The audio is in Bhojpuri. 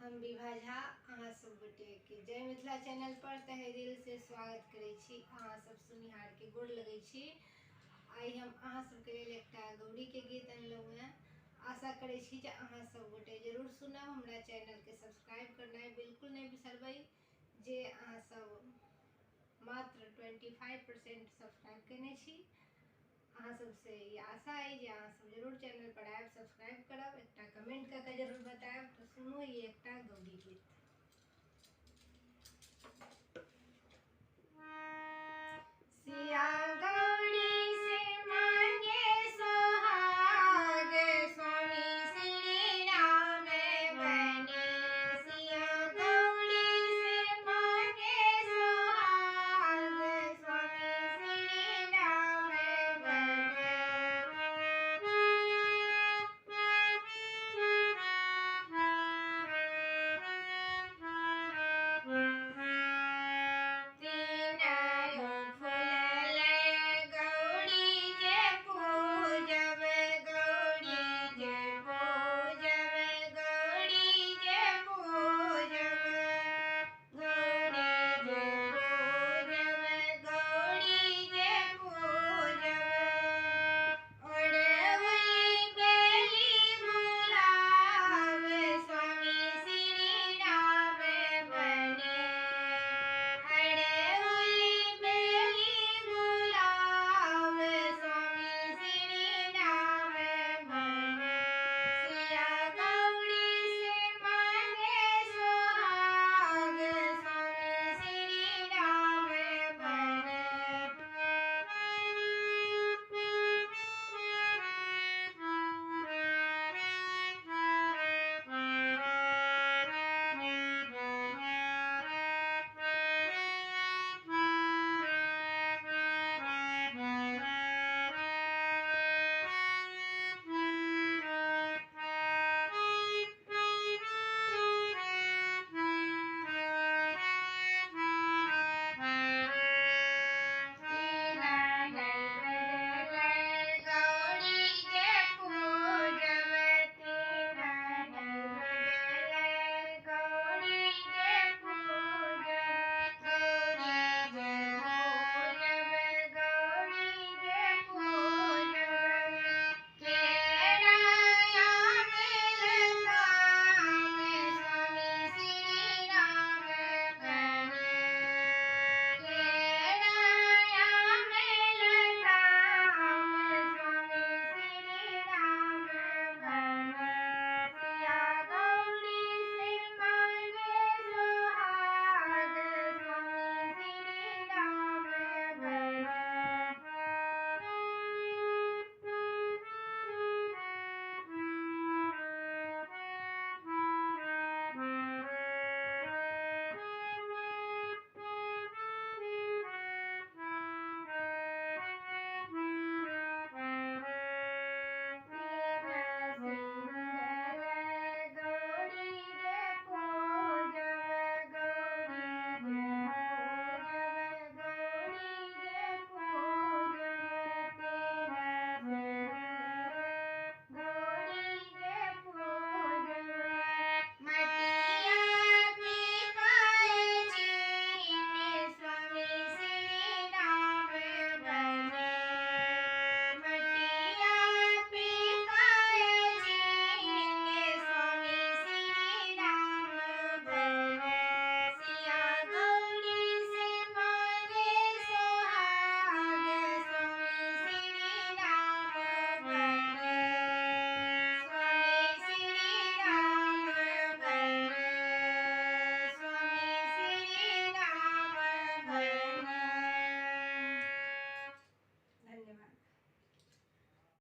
हम विभा झा अहाँ सब गोटे के जय मिथिला चैनल पर तहे दिल से स्वागत करे छी। अहाँ सब सुनिहार के गोर लगे छी। आई हम अहाँ सब के लेल एकटा गौरी के गीत अनलहुँ हैं। आशा करे छी जे अहाँ सब गोटे जरूर सुनब। हमरा चैनल के सब्सक्राइब करना बिल्कुल नहीं बिसरबै। जे अहाँ सब मात्र 25% सब्सक्राइब करने छी। अहाँ सबसे ये आशा है जे अहाँ सब जरूर चैनल पर आएब, सब्सक्राइब करब, एकटा कमेंट करके जरूर बताएब। तो सुनो ये एकटा गौरी गीत।